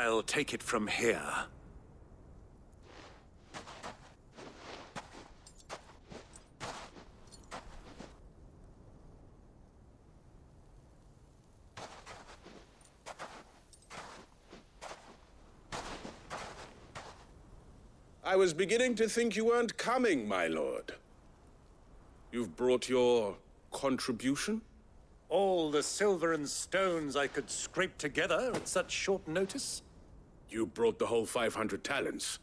I'll take it from here. I was beginning to think you weren't coming, my lord. You've brought your contribution? All the silver and stones I could scrape together at such short notice? You brought the whole 500 talents.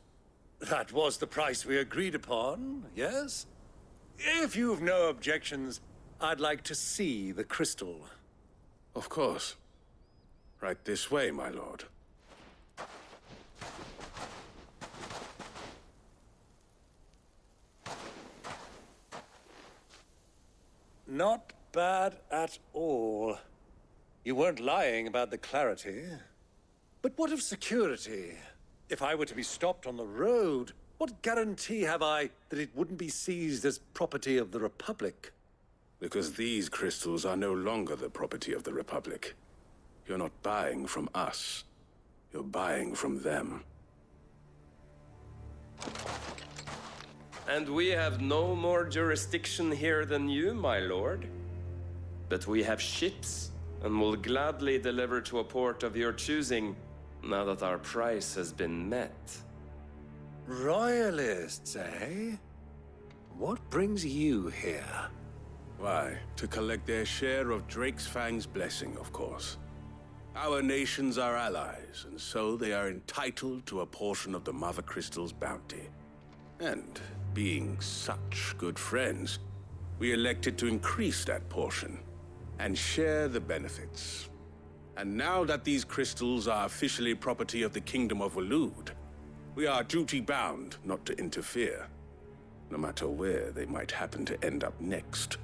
That was the price we agreed upon, yes? If you've no objections, I'd like to see the crystal. Of course. Right this way, my lord. Not bad at all. You weren't lying about the clarity. But what of security? If I were to be stopped on the road, what guarantee have I that it wouldn't be seized as property of the Republic? Because these crystals are no longer the property of the Republic. You're not buying from us. You're buying from them. And we have no more jurisdiction here than you, my lord. But we have ships, and will gladly deliver to a port of your choosing, now that our price has been met. Royalists, eh? What brings you here? Why, to collect their share of Drake's Fang's blessing, of course. Our nations are allies, and so they are entitled to a portion of the Mother Crystal's bounty. And, being such good friends, we elected to increase that portion and share the benefits. And now that these crystals are officially property of the Kingdom of Waloed, we are duty-bound not to interfere, no matter where they might happen to end up next.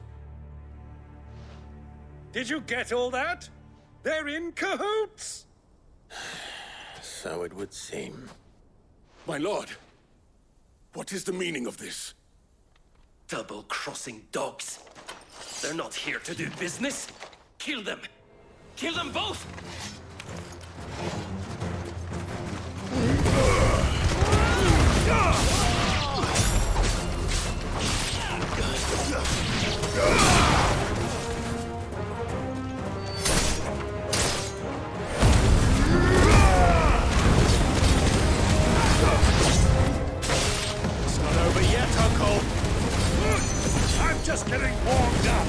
Did you get all that? They're in cahoots! So it would seem. My lord, what is the meaning of this? Double-crossing dogs. They're not here to do business. Kill them! Kill them both! It's not over yet, Uncle! I'm just getting warmed up!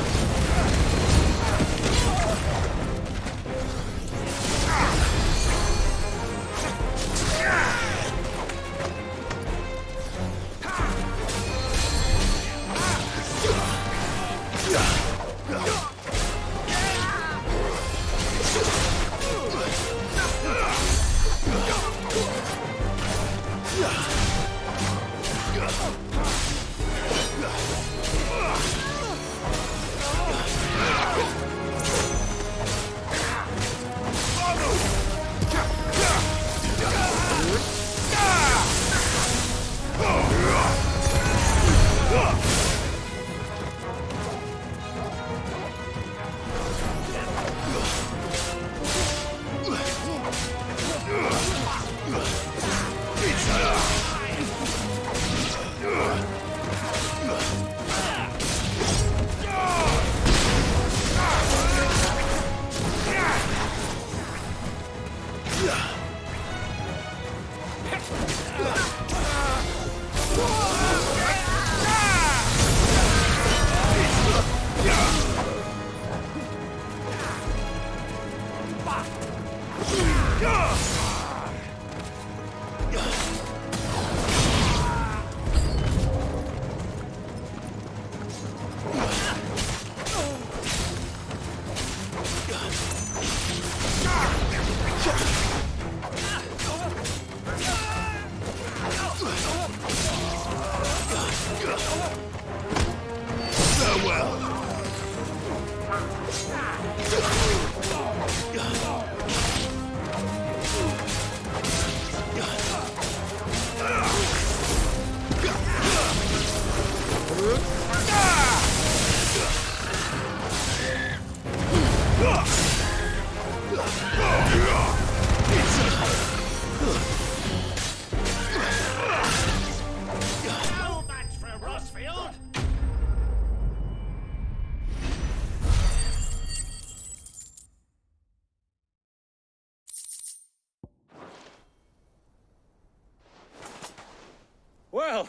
Well,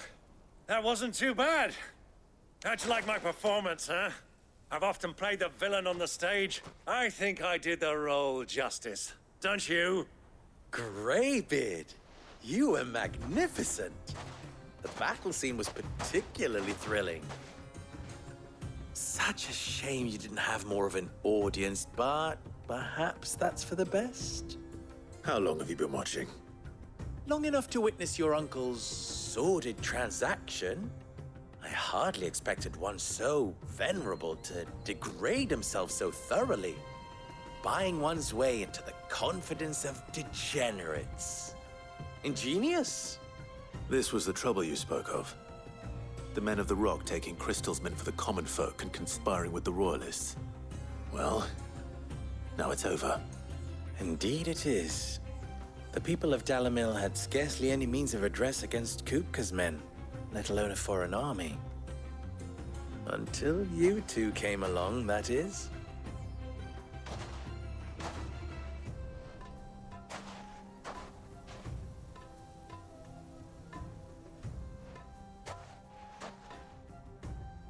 that wasn't too bad. How'd you like my performance, huh? I've often played the villain on the stage. I think I did the role justice. Don't you? Greybeard, you were magnificent. The battle scene was particularly thrilling. Such a shame you didn't have more of an audience, but perhaps that's for the best. How long have you been watching? Long enough to witness your uncle's sordid transaction. I hardly expected one so venerable to degrade himself so thoroughly, buying one's way into the confidence of degenerates. Ingenious. This was the trouble you spoke of. The men of the Rock taking crystals meant for the common folk and conspiring with the Royalists. Well, now it's over. Indeed it is. The people of Dalimil had scarcely any means of redress against Kupka's men, let alone a foreign army. Until you two came along, that is.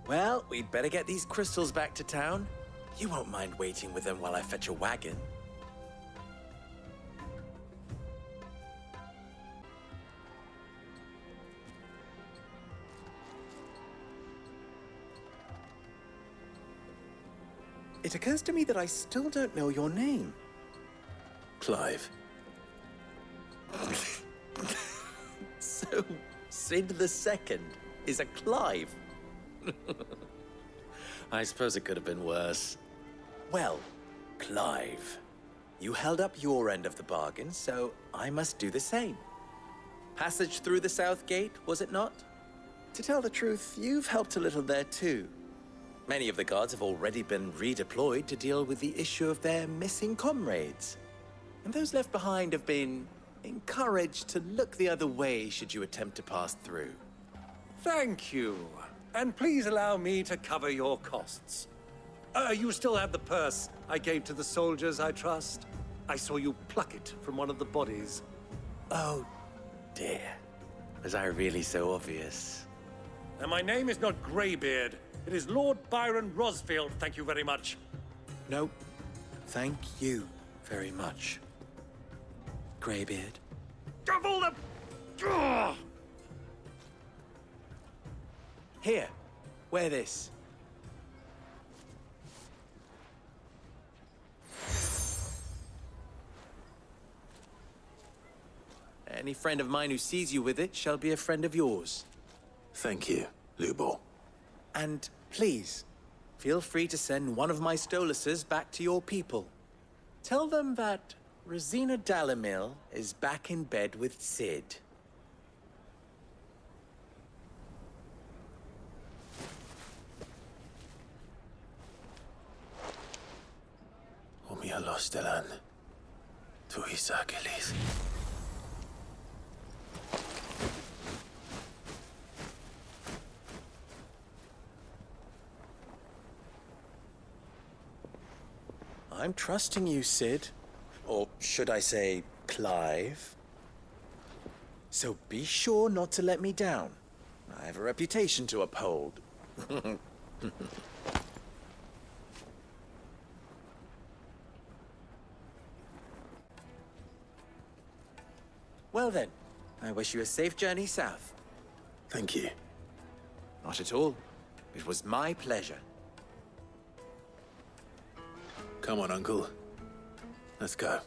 Well, we'd better get these crystals back to town. You won't mind waiting with them while I fetch a wagon. It occurs to me that I still don't know your name. Clive. So, Sid the Second is a Clive. I suppose it could have been worse. Well, Clive, you held up your end of the bargain, so I must do the same. Passage through the South Gate, was it not? To tell the truth, you've helped a little there too. Many of the guards have already been redeployed to deal with the issue of their missing comrades. And those left behind have been encouraged to look the other way should you attempt to pass through. Thank you. And please allow me to cover your costs. You still have the purse I gave to the soldiers, I trust? I saw you pluck it from one of the bodies. Oh, dear. Was I really so obvious? And my name is not Greybeard. It is Lord Byron Rosfield, thank you very much. No, thank you very much, Greybeard. Of all the... Ugh! Here, wear this. Any friend of mine who sees you with it shall be a friend of yours. Thank you, Lubor. And please, feel free to send one of my Stoluses back to your people. Tell them that Rosina Dalimil is back in bed with Sid. Omia Lostelan. Tuisa Achilles. I'm trusting you, Sid. Or should I say, Clive? So be sure not to let me down. I have a reputation to uphold. Well then, I wish you a safe journey south. Thank you. Not at all. It was my pleasure. Come on, Uncle. Let's go.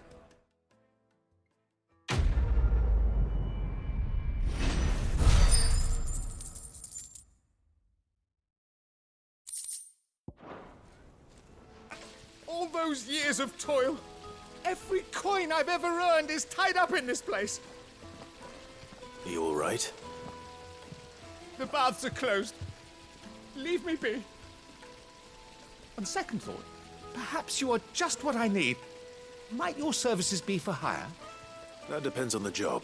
All those years of toil, every coin I've ever earned is tied up in this place. Are you all right? The baths are closed. Leave me be. On second thought, perhaps you are just what I need. Might your services be for hire? That depends on the job.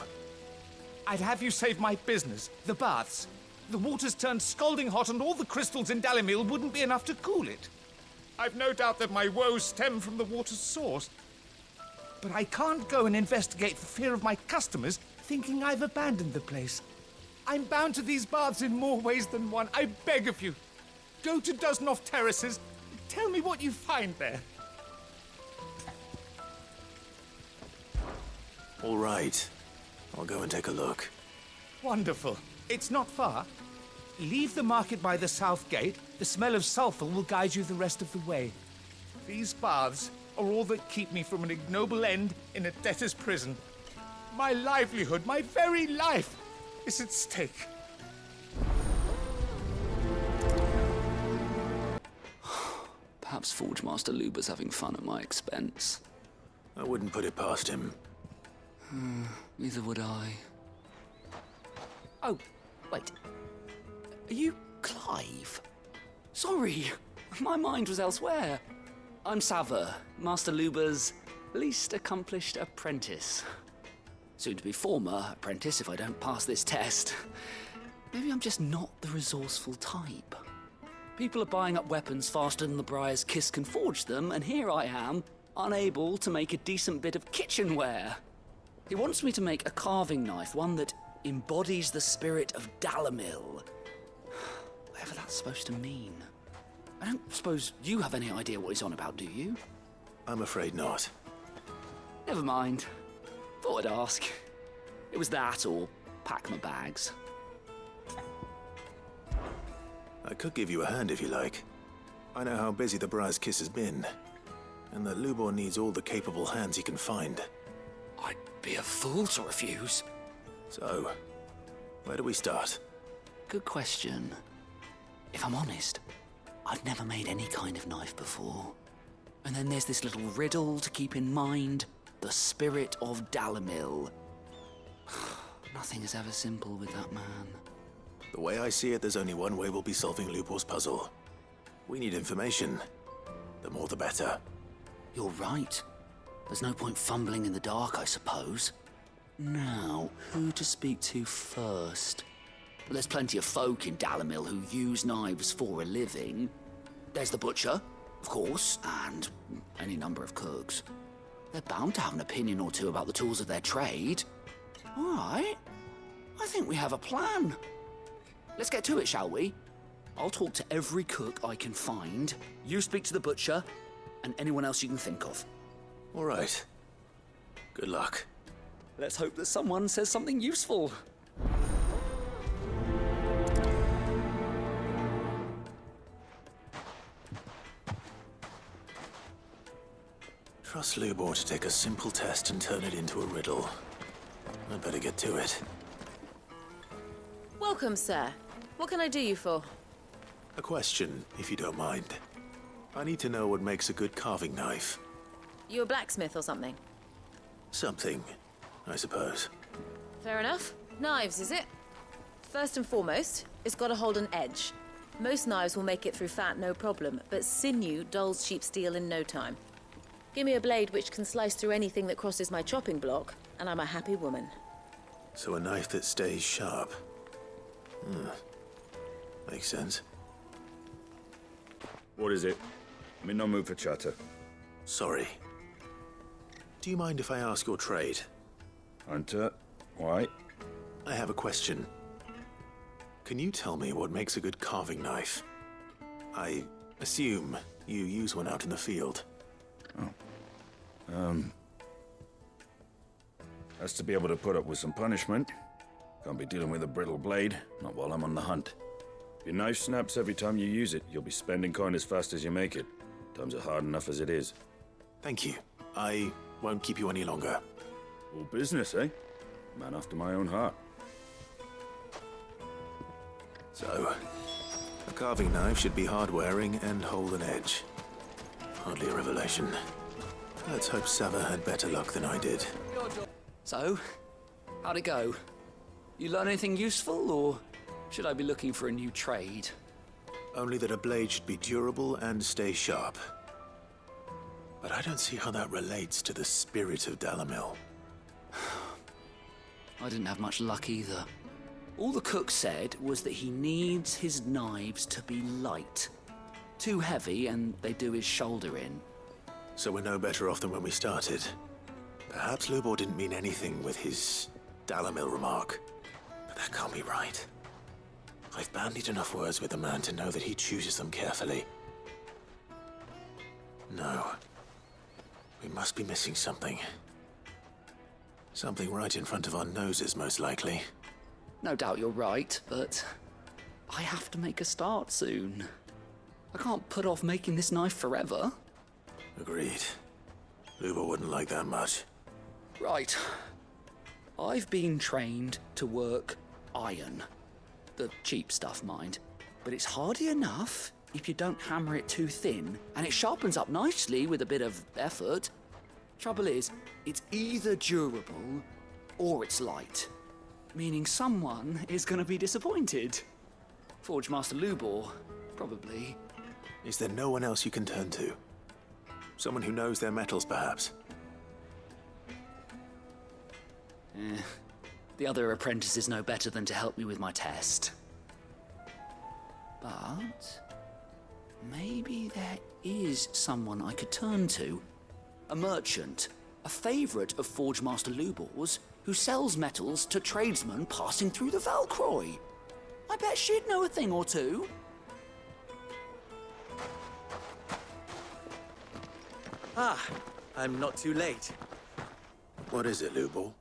I'd have you save my business, the baths. The water's turned scalding hot and all the crystals in Dalimil wouldn't be enough to cool it. I've no doubt that my woes stem from the water's source. But I can't go and investigate for fear of my customers thinking I've abandoned the place. I'm bound to these baths in more ways than one. I beg of you. Go to Dusnoff Terraces. Tell me what you find there. All right. I'll go and take a look. Wonderful. It's not far. Leave the market by the south gate. The smell of sulfur will guide you the rest of the way. These baths are all that keep me from an ignoble end in a debtor's prison. My livelihood, my very life, is at stake. Perhaps Forge Master Luber's having fun at my expense. I wouldn't put it past him. Neither would I. Oh, wait. Are you Clive? Sorry, my mind was elsewhere. I'm Sava, Master Luber's least accomplished apprentice. Soon to be former apprentice if I don't pass this test. Maybe I'm just not the resourceful type. People are buying up weapons faster than the Briar's Kiss can forge them, and here I am, unable to make a decent bit of kitchenware. He wants me to make a carving knife, one that embodies the spirit of Dalimil. Whatever that's supposed to mean. I don't suppose you have any idea what he's on about, do you? I'm afraid not. Never mind. Thought I'd ask. It was that or pack my bags. I could give you a hand if you like. I know how busy the Briar's Kiss has been, and that Lubor needs all the capable hands he can find. I'd be a fool to refuse. So, where do we start? Good question. If I'm honest, I've never made any kind of knife before. And then there's this little riddle to keep in mind. The spirit of Dalimil. Nothing is ever simple with that man. The way I see it, there's only one way we'll be solving Lubor's puzzle. We need information. The more the better. You're right. There's no point fumbling in the dark, I suppose. Now, who to speak to first? Well, there's plenty of folk in Dalimil who use knives for a living. There's the butcher, of course, and any number of cooks. They're bound to have an opinion or two about the tools of their trade. All right. I think we have a plan. Let's get to it, shall we? I'll talk to every cook I can find. You speak to the butcher, and anyone else you can think of. All right. Good luck. Let's hope that someone says something useful. Trust Lubor to take a simple test and turn it into a riddle. I'd better get to it. Welcome, sir. What can I do you for? A question, if you don't mind. I need to know what makes a good carving knife. You a blacksmith or something? Something, I suppose. Fair enough. Knives, is it? First and foremost, it's got to hold an edge. Most knives will make it through fat, no problem, but sinew dulls cheap steel in no time. Give me a blade which can slice through anything that crosses my chopping block, and I'm a happy woman. So a knife that stays sharp. Makes sense. What is it? I'm in no mood for chatter. Sorry. Do you mind if I ask your trade? Hunter, why? I have a question. Can you tell me what makes a good carving knife? I assume you use one out in the field. Has to be able to put up with some punishment. Can't be dealing with a brittle blade, not while I'm on the hunt. If your knife snaps every time you use it, you'll be spending coin as fast as you make it. Times are hard enough as it is. Thank you. I won't keep you any longer. All business, eh? Man after my own heart. So, a carving knife should be hard-wearing and hold an edge. Hardly a revelation. Let's hope Sava had better luck than I did. So, how'd it go? You learn anything useful, or should I be looking for a new trade? Only that a blade should be durable and stay sharp. But I don't see how that relates to the spirit of Dalimil. I didn't have much luck either. All the cook said was that he needs his knives to be light. Too heavy and they do his shoulder in. So we're no better off than when we started. Perhaps Lubor didn't mean anything with his Dalimil remark. But That can't be right. I've bandied enough words with the man to know that he chooses them carefully. No. We must be missing something. Something right in front of our noses, most likely. No doubt you're right, but I have to make a start soon. I can't put off making this knife forever. Agreed. Luba wouldn't like that much. Right. I've been trained to work iron. The cheap stuff, mind. But it's hardy enough if you don't hammer it too thin, and it sharpens up nicely with a bit of effort. Trouble is, it's either durable or it's light. Meaning someone is gonna be disappointed. Forge Master Lubor, probably. Is there no one else you can turn to? Someone who knows their metals, perhaps? The other apprentices know better than to help me with my test. But maybe there is someone I could turn to. A merchant, a favorite of Forge Master Lubor's, who sells metals to tradesmen passing through the Valcroy. I bet she'd know a thing or two. Ah, I'm not too late. What is it, Lubor?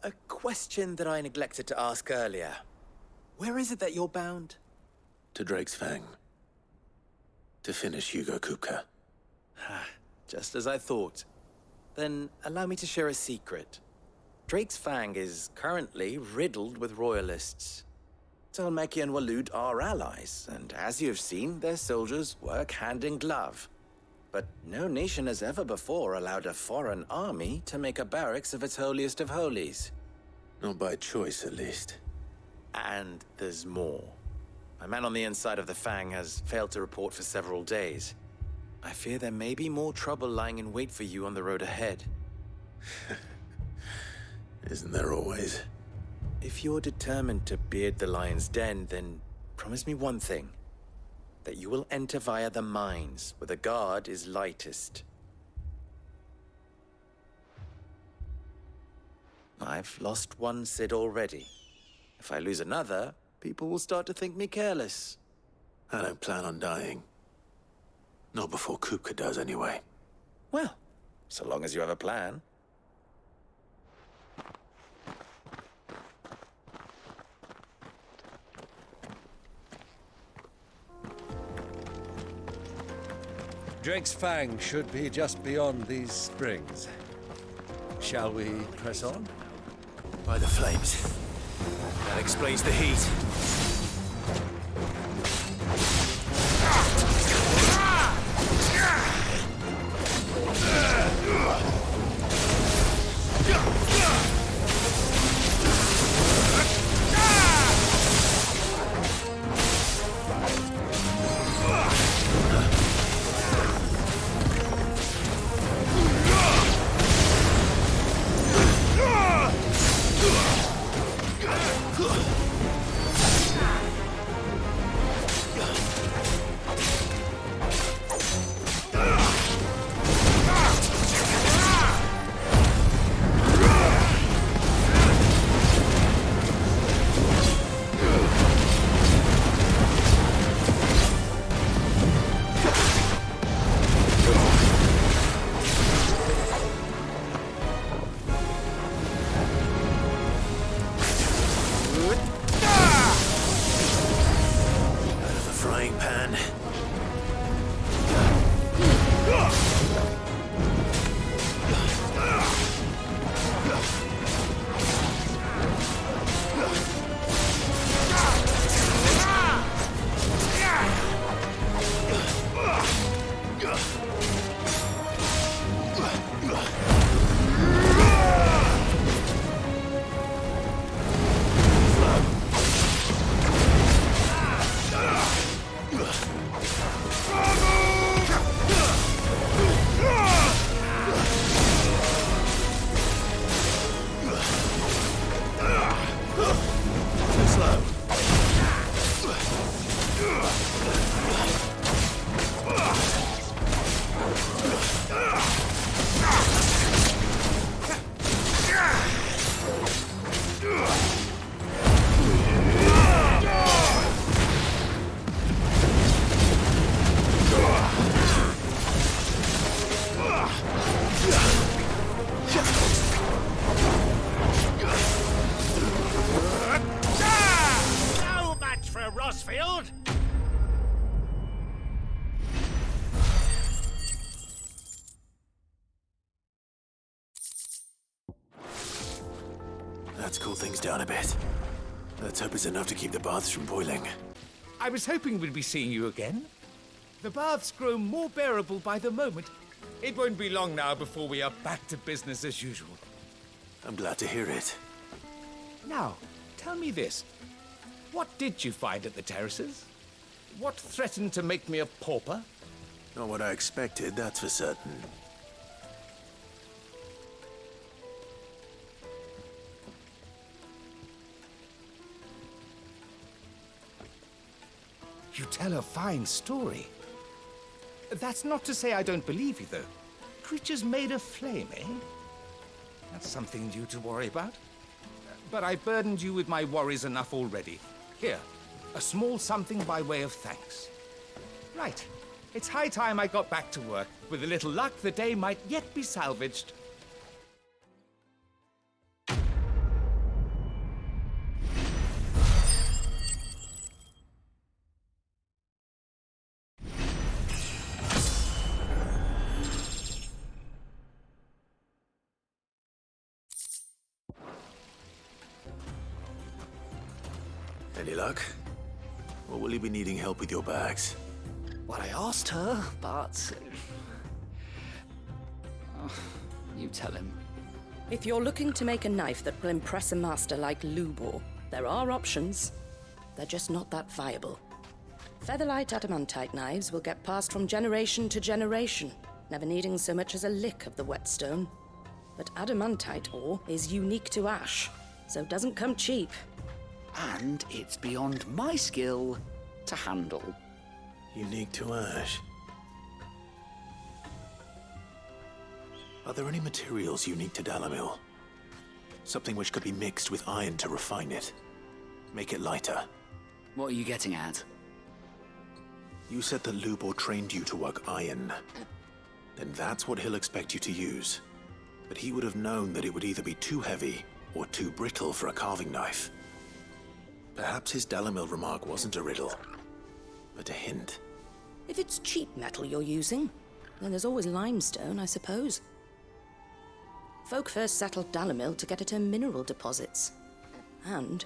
A question that I neglected to ask earlier. Where is it that you're bound? To Drake's Fang. To finish Hugo Kupka. Just as I thought. Then allow me to share a secret. Drake's Fang is currently riddled with royalists. Talmeki and Walud are allies, and as you've seen, their soldiers work hand in glove. But no nation has ever before allowed a foreign army to make a barracks of its holiest of holies. Not by choice, at least. And there's more. My man on the inside of the Fang has failed to report for several days. I fear there may be more trouble lying in wait for you on the road ahead. Isn't there always? If you're determined to beard the lion's den, then promise me one thing. That you will enter via the mines, where the guard is lightest. I've lost one Cid already. If I lose another, people will start to think me careless. I don't plan on dying. Not before Kupka does, anyway. Well, so long as you have a plan. Drake's Fang should be just beyond these springs. Shall we press on? By the flames. That explains the heat. That's cooled things down a bit. Let's hope it's enough to keep the baths from boiling. I was hoping we'd be seeing you again. The baths grow more bearable by the moment. It won't be long now before we are back to business as usual. I'm glad to hear it. Now, tell me this. What did you find at the terraces? What threatened to make me a pauper? Not what I expected, that's for certain. You tell a fine story. That's not to say I don't believe you, though. Creatures made of flame, eh? That's something new to worry about. But I burdened you with my worries enough already. Here, a small something by way of thanks. Right. It's high time I got back to work. With a little luck, the day might yet be salvaged. Any luck? Or will you be needing help with your bags? Well, I asked her, but... you tell him. If you're looking to make a knife that will impress a master like Lubor, there are options. They're just not that viable. Featherlight adamantite knives will get passed from generation to generation, never needing so much as a lick of the whetstone. But adamantite ore is unique to ash, so it doesn't come cheap. And it's beyond my skill to handle. Unique to ash. Are there any materials unique to Dalimil? Something which could be mixed with iron to refine it. Make it lighter. What are you getting at? You said that Lubor trained you to work iron. Then that's what he'll expect you to use. But he would have known that it would either be too heavy or too brittle for a carving knife. Perhaps his Dalimil remark wasn't a riddle, but a hint. If it's cheap metal you're using, then there's always limestone, I suppose. Folk first settled Dalimil to get at her mineral deposits. And,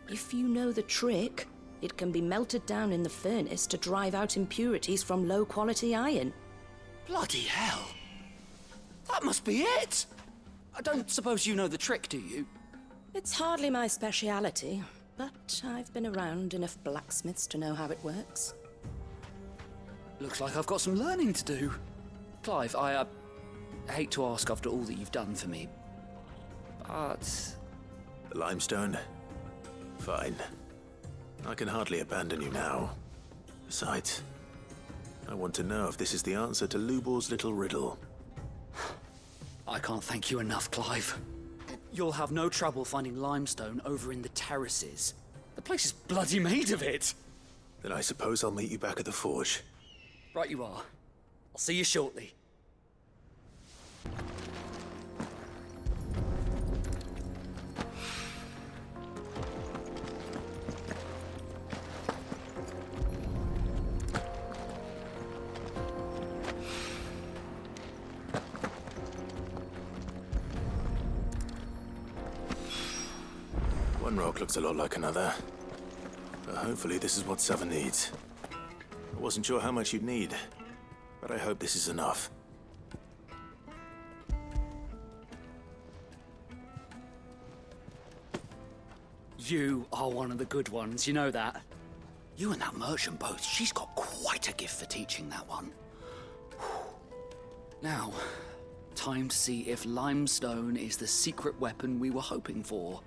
if you know the trick, it can be melted down in the furnace to drive out impurities from low-quality iron. Bloody hell! That must be it! I don't suppose you know the trick, do you? It's hardly my speciality, but I've been around enough blacksmiths to know how it works. Looks like I've got some learning to do. Clive, I hate to ask after all that you've done for me, but... The limestone? Fine. I can hardly abandon you now. Besides, I want to know if this is the answer to Lubor's little riddle. I can't thank you enough, Clive. You'll have no trouble finding limestone over in the terraces. The place is bloody made of it. Then I suppose I'll meet you back at the forge. Right you are. I'll see you shortly. One rock looks a lot like another. But hopefully this is what Seven needs. I wasn't sure how much you'd need, but I hope this is enough. You are one of the good ones, you know that? You and that merchant both, she's got quite a gift for teaching that one. Now, time to see if limestone is the secret weapon we were hoping for.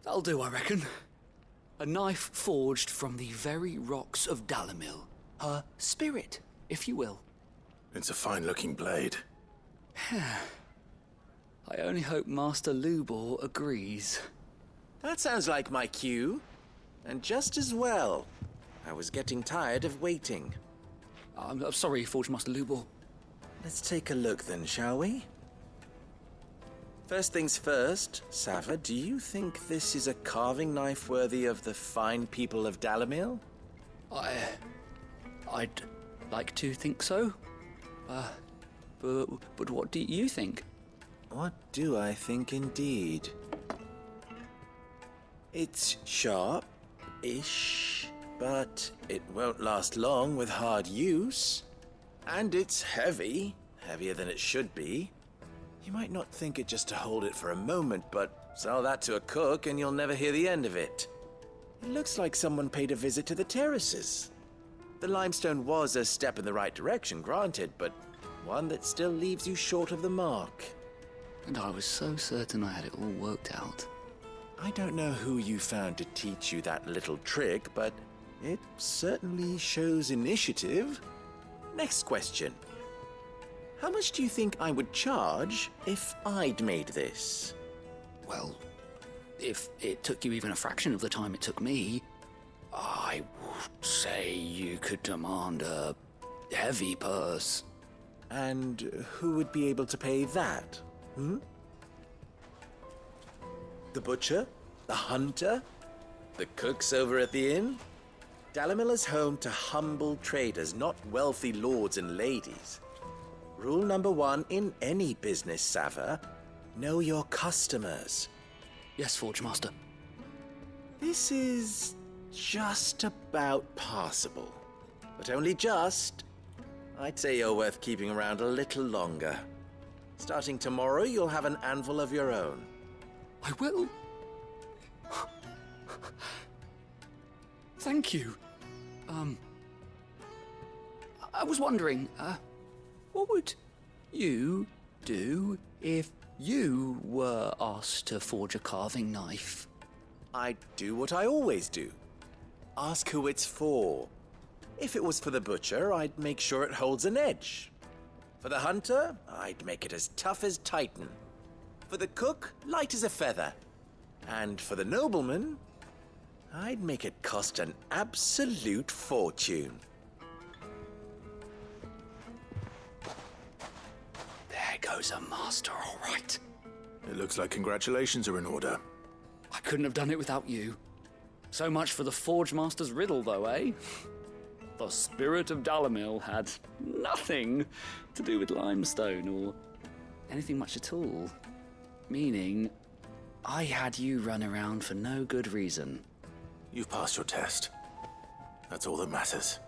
That'll do, I reckon. A knife forged from the very rocks of Dalimil. Her spirit, if you will. It's a fine-looking blade. I only hope Master Lubor agrees. That sounds like my cue. And just as well. I was getting tired of waiting. I'm sorry, Forge Master Lubor. Let's take a look then, shall we? First things first, Sava, do you think this is a carving knife worthy of the fine people of Dalimil? I'd like to think so. But what do you think? What do I think indeed? It's sharp-ish, but it won't last long with hard use. And it's heavy, heavier than it should be. You might not think it just to hold it for a moment, but sell that to a cook and you'll never hear the end of it. It looks like someone paid a visit to the terraces. The limestone was a step in the right direction, granted, but one that still leaves you short of the mark. And I was so certain I had it all worked out. I don't know who you found to teach you that little trick, but it certainly shows initiative. Next question. How much do you think I would charge if I'd made this? Well, if it took you even a fraction of the time it took me, I would say you could demand a heavy purse. And who would be able to pay that? The butcher? The hunter? The cooks over at the inn? Dalimil is home to humble traders, not wealthy lords and ladies. Rule number 1 in any business, Sava, know your customers. Yes, Forge Master. This is just about passable, but only just. I'd say you're worth keeping around a little longer. Starting tomorrow, you'll have an anvil of your own. I will. Thank you. I was wondering, what would you do if you were asked to forge a carving knife? I'd do what I always do. Ask who it's for. If it was for the butcher, I'd make sure it holds an edge. For the hunter, I'd make it as tough as Titan. For the cook, light as a feather. And for the nobleman, I'd make it cost an absolute fortune. There goes a master, all right. It looks like congratulations are in order. I couldn't have done it without you. So much for the Forge Master's riddle, though, eh? The spirit of Dalimil had nothing to do with limestone or anything much at all. Meaning, I had you run around for no good reason. You've passed your test. That's all that matters.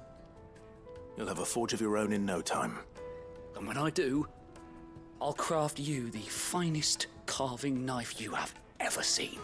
You'll have a forge of your own in no time. And when I do, I'll craft you the finest carving knife you have ever seen.